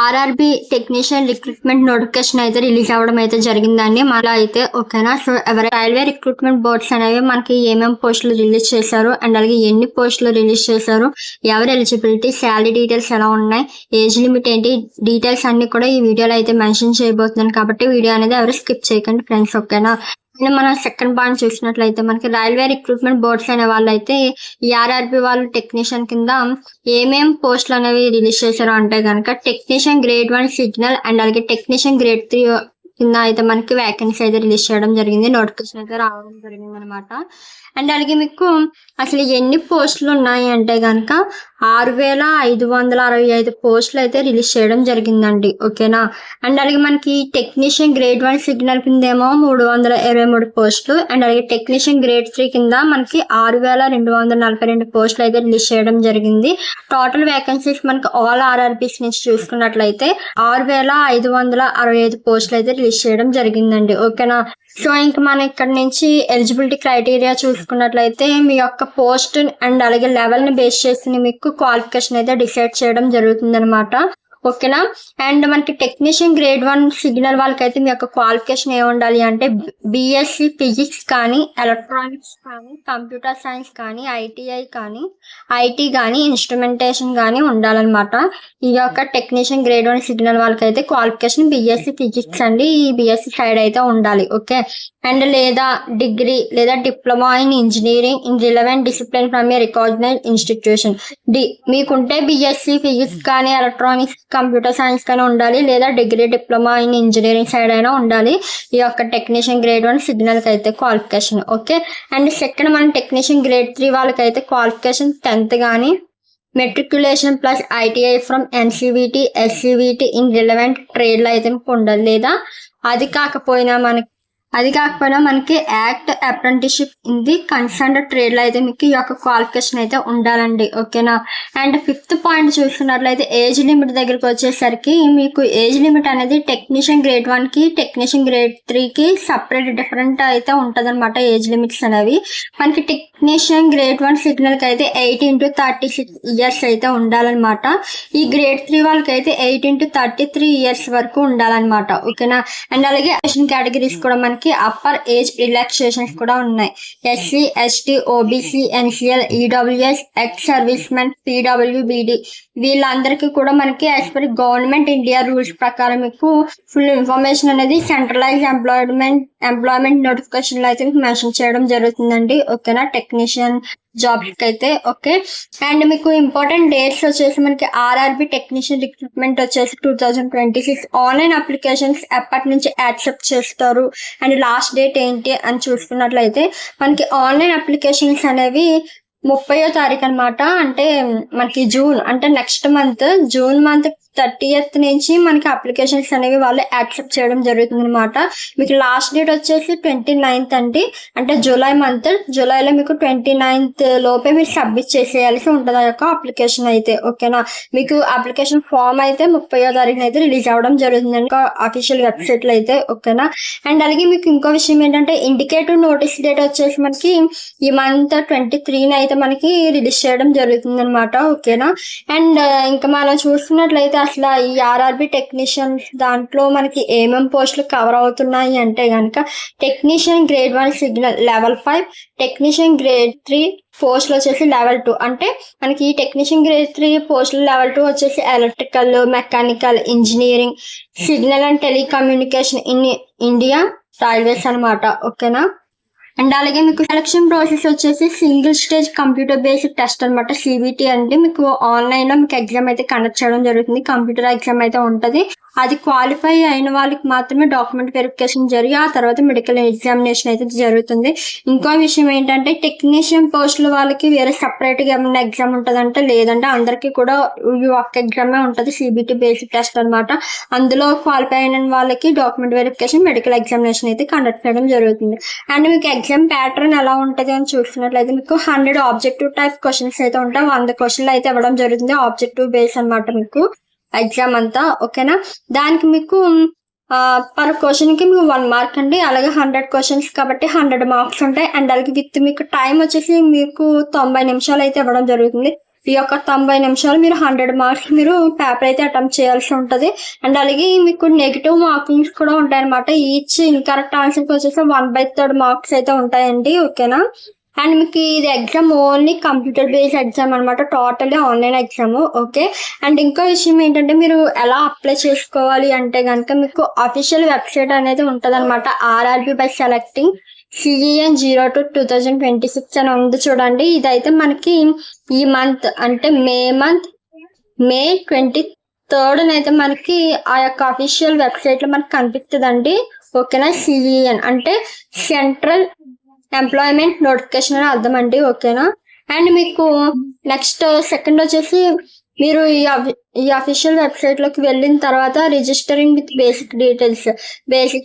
RRB technician recruitment notification అయితే release అవ్వడం అయితే జరిగిందండి. మళ్ళీ అయితే ఓకేనా. సో ఎవరి రైల్వే రిక్రూట్మెంట్ బోర్డ్స్ అనేవి మనకి ఏమేమి పోస్టులు రిలీజ్ చేశారు అండ్ అలాగే ఎన్ని పోస్టులు రిలీజ్ చేశారు, ఎవరి ఎలిజిబిలిటీ, శాలరీ డీటెయిల్స్ ఎలా ఉన్నాయి, ఏజ్ లిమిట్ ఏంటి, డీటెయిల్స్ అన్ని కూడా ఈ వీడియోలో అయితే మెన్షన్ చేయబోతున్నాను. కాబట్టి వీడియో అనేది ఎవరు స్కిప్ చేయకండి ఫ్రెండ్స్, ఓకేనా. మనం సెకండ్ పాయింట్ చూసినట్లయితే మనకి రైల్వే రిక్రూట్మెంట్ బోర్డ్స్ అనే వాళ్ళు అయితే ఈ ఆర్ఆర్బి వాళ్ళు టెక్నీషియన్ కింద ఏమేం పోస్టులు అనేవి రిలీజ్ చేశారు అంటే కనుక టెక్నీషియన్ గ్రేడ్ 1 సిగ్నల్ అండ్ అలాగే టెక్నీషియన్ గ్రేడ్ 3 కింద అయితే మనకి వేకెన్సీ అయితే రిలీజ్ చేయడం జరిగింది, నోటిఫికేషన్ అయితే రావడం జరిగింది అనమాట. అండ్ అలాగే మీకు అసలు ఎన్ని పోస్టులు ఉన్నాయి అంటే కనుక 6,565 పోస్టులు అయితే రిలీజ్ చేయడం జరిగిందండి, ఓకేనా. అండ్ అలాగే మనకి టెక్నీషియన్ గ్రేడ్ 1 సిగ్నల్ కింద ఏమో 323 పోస్టులు అండ్ అలాగే టెక్నీషియన్ గ్రేడ్ 3 కింద మనకి 6,242 పోస్టులు అయితే రిలీజ్ చేయడం జరిగింది. టోటల్ వేకెన్సీస్ మనకి ఆల్ ఆర్ఆర్బీస్ నుంచి చూసుకున్నట్లయితే 6,565 పోస్టులు అయితే రిలీజ్ చేయడం జరిగిందండి, ఓకేనా. సో ఇంకా మనం ఇక్కడ నుంచి ఎలిజిబిలిటీ క్రైటీరియా చూసుకున్నట్లయితే మీ యొక్క పోస్ట్ అండ్ అలాగే లెవెల్ ని బేస్ చేసి మీకు క్వాలిఫికేషన్ అయితే డిసైడ్ చేయడం జరుగుతుంది అనమాట, ఓకేనా. అండ్ మనకి టెక్నీషియన్ గ్రేడ్ 1 సిగ్నల్ వాళ్ళకైతే మీ యొక్క క్వాలిఫికేషన్ ఏ ఉండాలి అంటే బిఎస్సి ఫిజిక్స్ కానీ, ఎలక్ట్రానిక్స్ కానీ, కంప్యూటర్ సైన్స్ కానీ, ఐటీఐ కానీ, ఐటీ కానీ, ఇన్స్ట్రుమెంటేషన్ కానీ ఉండాలన్నమాట. ఈ యొక్క టెక్నీషియన్ గ్రేడ్ 1 సిగ్నల్ వాళ్ళకైతే క్వాలిఫికేషన్ బిఎస్సి ఫిజిక్స్ అండి, ఈ బిఎస్సి సైడ్ అయితే ఉండాలి, ఓకే. అండ్ లేదా డిగ్రీ లేదా diploma in engineering in relevant discipline from a recognised institution. మీకుంటే బిఎస్సి ఫిజిక్స్ కానీ, ఎలక్ట్రానిక్స్, కంప్యూటర్ సైన్స్ కానీ ఉండాలి, లేదా degree diploma in engineering side అయినా ఉండాలి ఈ యొక్క టెక్నీషియన్ గ్రేడ్ 1 సిగ్నల్ కి అయితే క్వాలిఫికేషన్, ఓకే. అండ్ సెకండ్ మన టెక్నీషియన్ గ్రేడ్ 3 వాళ్ళకైతే క్వాలిఫికేషన్ 10th కానీ matriculation plus ITI from NCVT, SCVT in relevant trade లో అయితే ఉండాలి, లేదా అది కాకపోయినా మనకి act apprenticeship in the concerned trade లో అయితే మీకు ఈ యొక్క క్వాలిఫికేషన్ అయితే ఉండాలండి, ఓకేనా. అండ్ 5th పాయింట్ చూసుకున్నట్లయితే ఏజ్ లిమిట్ దగ్గరికి వచ్చేసరికి మీకు ఏజ్ లిమిట్ అనేది టెక్నీషియన్ గ్రేడ్ 1 కి టెక్నీషియన్ గ్రేడ్ 3 కి సపరేట్ డిఫరెంట్ అయితే ఉంటది అనమాట ఏజ్ లిమిట్స్ అనేవి. మనకి టెక్నీషియన్ గ్రేడ్ 1 సిగ్నల్ కి అయితే 18 to 36 ఇయర్స్ అయితే ఉండాలన్నమాట. ఈ గ్రేడ్ 3 వాళ్ళకి అయితే 18 to 33 ఇయర్స్ వరకు ఉండాలన్నమాట, ఓకేనా. అండ్ అలాగే కేటగిరీస్ కూడా మనకి అప్పర్ ఏజ్ రిలాక్సేషన్స్ కూడా ఉన్నాయి. SC, ST, OBC, NCL, EWS, ex servicemen, PWBD వీళ్ళందరికీ కూడా మనకి as per government India rules ప్రకారం మీకు ఫుల్ ఇన్ఫర్మేషన్ అనేది సెంట్రలైజ్ ఎంప్లాయ్మెంట్ నోటిఫికేషన్ లో అయితే మీకు మెన్షన్ చేయడం జరుగుతుందండి, ఓకేనా. టెక్నీషియన్ జాబ్ అయితే, ఓకే. అండ్ మీకు ఇంపార్టెంట్ డేట్స్ వచ్చేసి మనకి ఆర్ఆర్బి టెక్నీషియన్ రిక్రూట్మెంట్ వచ్చేసి 2026 ఆన్లైన్ అప్లికేషన్స్ ఎప్పటి నుంచి యాక్సెప్ట్ చేస్తారు అండ్ లాస్ట్ డేట్ ఏంటి అని చూసుకున్నట్లయితే మనకి ఆన్లైన్ అప్లికేషన్స్ అనేవి 30వ తారీఖు అనమాట. అంటే మనకి జూన్ అంటే next month June month 30th నుంచి మనకి అప్లికేషన్స్ అనేవి వాళ్ళు యాక్సెప్ట్ చేయడం జరుగుతుంది అనమాట. మీకు లాస్ట్ డేట్ వచ్చేసి 29th అండి, అంటే జూలైలో మీకు 29th లోపే మీరు సబ్మిట్ చేసేయాల్సి ఉంటుంది ఆ యొక్క అప్లికేషన్ అయితే, ఓకేనా. మీకు అప్లికేషన్ ఫామ్ అయితే 30వ తారీఖున అయితే రిలీజ్ అవ్వడం జరుగుతుంది అండి అఫీషియల్ వెబ్సైట్ లో అయితే, ఓకేనా. అండ్ అలాగే మీకు ఇంకో విషయం ఏంటంటే ఇండికేటివ్ నోటీస్ డేట్ వచ్చేసి మనకి ఈ మంత్ 23న అయితే మనకి రిలీజ్ చేయడం జరుగుతుంది అనమాట, ఓకేనా. అండ్ ఇంకా మనం చూసుకున్నట్లయితే అసలు ఈ ఆర్ఆర్బి టెక్నీషియన్ దాంట్లో మనకి ఏమేమి పోస్టులు కవర్ అవుతున్నాయి అంటే కనుక technician grade 1 signal level 5, technician grade 3 పోస్టులు వచ్చేసి లెవెల్ 2. అంటే మనకి ఈ టెక్నీషియన్ గ్రేడ్ 3 పోస్టులు లెవెల్ 2 వచ్చేసి electrical, mechanical engineering, signal and telecommunication in India railways అనమాట, ఓకేనా. అండ్ అలాగే మీకు సెలక్షన్ ప్రాసెస్ వచ్చేసి single stage computer based test అనమాట, సిబిటి అంటే మీకు ఆన్లైన్ లో మీకు ఎగ్జామ్ అయితే కండక్ట్ చేయడం జరుగుతుంది, కంప్యూటర్ ఎగ్జామ్ అయితే ఉంటది. అది క్వాలిఫై అయిన వాళ్ళకి మాత్రమే డాక్యుమెంట్ వెరిఫికేషన్ జరిగి ఆ తర్వాత మెడికల్ ఎగ్జామినేషన్ అయితే జరుగుతుంది. ఇంకో విషయం ఏంటంటే టెక్నీషియన్ పోస్టుల వాళ్ళకి వేరే సపరేట్ గా ఏమైనా ఎగ్జామ్ ఉంటదంటే లేదంటే అందరికీ కూడా ఈ ఒక్క ఎగ్జామే ఉంటది, సిబిటి బేస్డ్ టెస్ట్ అనమాట. అందులో క్వాలిఫై అయిన వాళ్ళకి డాక్యుమెంట్ వెరిఫికేషన్, మెడికల్ ఎగ్జామినేషన్ అయితే కండక్ట్ చేయడం జరుగుతుంది. అండ్ మీకు ఎగ్జామ్ ప్యాటర్న్ ఎలా ఉంటది అని చూసినట్లయితే మీకు 100 ఆబ్జెక్టివ్ టైప్ క్వశ్చన్స్ అయితే ఉంటాయి, 100 క్వశ్చన్లు అయితే ఇవ్వడం జరుగుతుంది. ఆబ్జెక్టివ్ బేస్ అనమాట మీకు ఎగ్జామ్ అంతా, ఓకేనా. దానికి మీకు పర్ క్వశ్చన్ కి మీకు 1 మార్క్ అండి. అలాగే 100 క్వశ్చన్స్ కాబట్టి 100 మార్క్స్ ఉంటాయి. అండ్ అలాగే విత్ మీకు టైం వచ్చేసి మీకు 90 నిమిషాలు అయితే ఇవ్వడం జరుగుతుంది. ఈ యొక్క 90 నిమిషాలు మీరు 100 మార్క్స్ మీరు పేపర్ అయితే అటెంప్ట్ చేయాల్సి ఉంటుంది. అండ్ అలాగే మీకు నెగిటివ్ మార్కింగ్స్ కూడా ఉంటాయి అనమాట. ఈచ్ ఇన్కరెక్ట్ ఆన్సర్కి వచ్చేసి 1/3 మార్క్స్ అయితే ఉంటాయండి. ఓకేనా. అండ్ మీకు ఇది exam only computer based exam అనమాట. Totally online exam. Okay. And ఇంకో విషయం ఏంటంటే మీరు ఎలా అప్లై చేసుకోవాలి అంటే కనుక మీకు అఫీషియల్ వెబ్సైట్ అనేది ఉంటుంది అనమాట. RRB బై సెలెక్టింగ్ CEN02-2026 అని ఉంది చూడండి. ఇదైతే మనకి ఈ మంత్ అంటే మే 23rd అయితే మనకి ఆ యొక్క అఫీషియల్ వెబ్సైట్ లో మనకి కనిపిస్తుందండి. ఓకేనా. CEN అంటే సెంట్రల్ ఎంప్లాయ్మెంట్ నోటిఫికేషన్ అని అర్థం అండి. ఓకేనా. అండ్ మీకు నెక్స్ట్ సెకండ్ వచ్చేసి మీరు ఈ అఫీషియల్ వెబ్సైట్ లోకి వెళ్ళిన తర్వాత రిజిస్టరింగ్ విత్ బేసిక్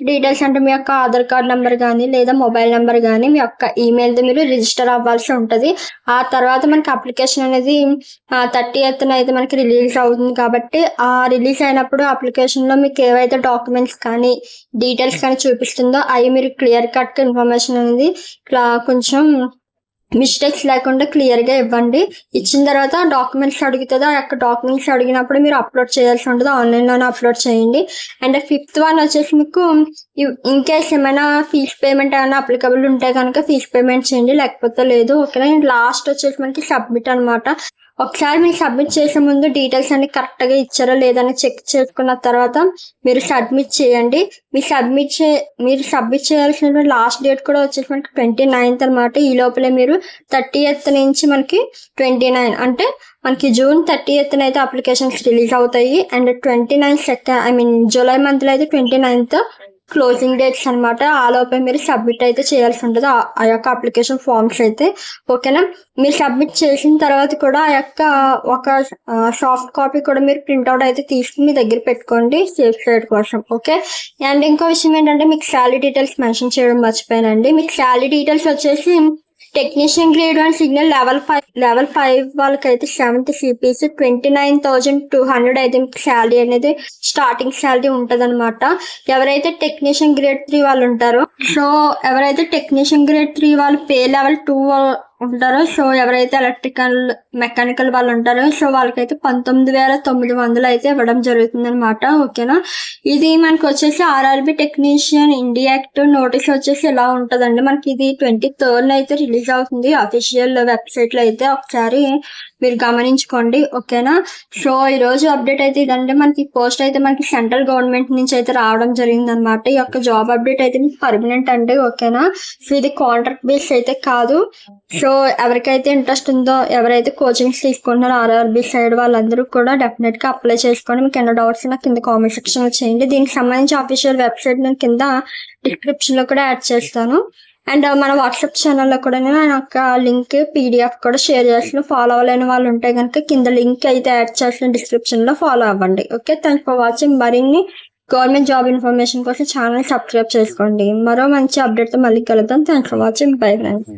డీటెయిల్స్ అంటే మీ యొక్క ఆధార్ కార్డ్ నెంబర్ కానీ లేదా మొబైల్ నెంబర్ కానీ మీ యొక్క ఈమెయిల్తో మీరు రిజిస్టర్ అవ్వాల్సి ఉంటుంది. ఆ తర్వాత మనకి అప్లికేషన్ అనేది 30th అయితే మనకి రిలీజ్ అవుతుంది. కాబట్టి ఆ రిలీజ్ అయినప్పుడు అప్లికేషన్ లో మీకు ఏవైతే డాక్యుమెంట్స్ కానీ డీటెయిల్స్ కానీ చూపిస్తుందో అవి మీరు క్లియర్ కట్ ఇన్ఫర్మేషన్ అనేది కొంచెం మిస్టేక్స్ లేకుండా క్లియర్ గా ఇవ్వండి. ఇచ్చిన తర్వాత డాక్యుమెంట్స్ అడుగుతుంది. ఆ యొక్క డాక్యుమెంట్స్ అడిగినప్పుడు మీరు అప్లోడ్ చేయాల్సి ఉంటుంది. ఆన్లైన్ లోనే అప్లోడ్ చేయండి. అండ్ 5th వన్ వచ్చేసి మీకు ఇన్ కేస్ ఏమైనా ఫీజ్ పేమెంట్ ఏమైనా అప్లికబుల్ ఉంటే కనుక ఫీజ్ పేమెంట్ చేయండి, లేకపోతే లేదు. ఓకేనా. లాస్ట్ వచ్చేసి మనకి సబ్మిట్ అనమాట. ఒకసారి మీరు సబ్మిట్ చేసే ముందు డీటెయిల్స్ అన్ని కరెక్ట్ గా ఇచ్చారో లేదని చెక్ చేసుకున్న తర్వాత మీరు సబ్మిట్ చేయండి. మీరు సబ్మిట్ చేయాల్సిన లాస్ట్ డేట్ కూడా వచ్చేసి మనకి 29th అనమాట. ఈ లోపలే మీరు 30th నుంచి మనకి 29 అంటే మనకి జూన్ 30th అయితే అప్లికేషన్స్ రిలీజ్ అవుతాయి. అండ్ 29 జూలై మంత్ లో అయితే 29th క్లోజింగ్ డేట్స్ అనమాట. ఆ లోపే మీరు సబ్మిట్ అయితే చేయాల్సి ఉంటుంది ఆ యొక్క అప్లికేషన్ ఫామ్స్ అయితే. ఓకేనా. మీరు సబ్మిట్ చేసిన తర్వాత కూడా ఆ యొక్క ఒక సాఫ్ట్ కాపీ కూడా మీరు ప్రింట్అవుట్ అయితే తీసుకుని మీ దగ్గర పెట్టుకోండి సేఫ్ సైడ్ కోసం. ఓకే. అండ్ ఇంకో విషయం ఏంటంటే మీకు శాలరీ డీటెయిల్స్ మెన్షన్ చేయడం మర్చిపోయానండి. మీకు శాలరీ డీటెయిల్స్ వచ్చేసి టెక్నీషియన్ గ్రేడ్ 1 సిగ్నల్ లెవెల్ 5 వాళ్ళకైతే 7th CPC 29,200 అయితే మీకు శాలరీ అనేది స్టార్టింగ్ శాలరీ ఉంటది అనమాట. ఎవరైతే టెక్నీషియన్ గ్రేడ్ 3 వాళ్ళు ఉంటారో ఎవరైతే టెక్నీషియన్ గ్రేడ్ 3 వాళ్ళు పే లెవెల్ 2 ఉంటారో ఎవరైతే ఎలక్ట్రికల్ మెకానికల్ వాళ్ళు ఉంటారో వాళ్ళకైతే 19,900 అయితే ఇవ్వడం జరుగుతుంది అనమాట. ఓకేనా. ఇది మనకి వచ్చేసి RRB technician India act notice వచ్చేసి ఎలా ఉంటదండి. మనకి ఇది 23rd అయితే రిలీజ్ అవుతుంది అఫీషియల్ వెబ్సైట్ లో అయితే. ఒకసారి మీరు గమనించుకోండి. ఓకేనా. ఈ రోజు అప్డేట్ అయితే ఇదంటే మనకి పోస్ట్ అయితే మనకి సెంట్రల్ గవర్నమెంట్ నుంచి అయితే రావడం జరిగింది అనమాట. ఈ యొక్క జాబ్ అప్డేట్ అయితే మీకు పర్మనెంట్ అండి. ఓకేనా. ఇది కాంట్రాక్ట్ బేస్ అయితే కాదు. ఎవరికైతే ఇంట్రెస్ట్ ఉందో ఎవరైతే కోచింగ్స్ తీసుకుంటున్నారో RRB సైడ్ వాళ్ళందరూ కూడా డెఫినెట్ గా అప్లై చేసుకోండి. మీకు ఎన్నో డౌట్స్ నాకు కింద కామెంట్ సెక్షన్ లో చేయండి. దీనికి సంబంధించి అఫీషియల్ వెబ్సైట్ నేను కింద డిస్క్రిప్షన్ లో కూడా యాడ్ చేస్తాను. అండ్ మన వాట్సాప్ ఛానల్లో కూడా నేను ఒక లింక్ PDF కూడా షేర్ చేస్తాను. ఫాలో అవ్వలేని వాళ్ళు ఉంటే కనుక కింద లింక్ అయితే యాడ్ చేసిన డిస్క్రిప్షన్ లో ఫాలో అవ్వండి. ఓకే. Thanks for watching. మరిన్ని గవర్నమెంట్ జాబ్ ఇన్ఫర్మేషన్ కోసం ఛానల్ సబ్స్క్రైబ్ చేసుకోండి. మరో మంచి అప్డేట్ తో మళ్ళీ కలుద్దాం. Thanks for watching. Bye friends.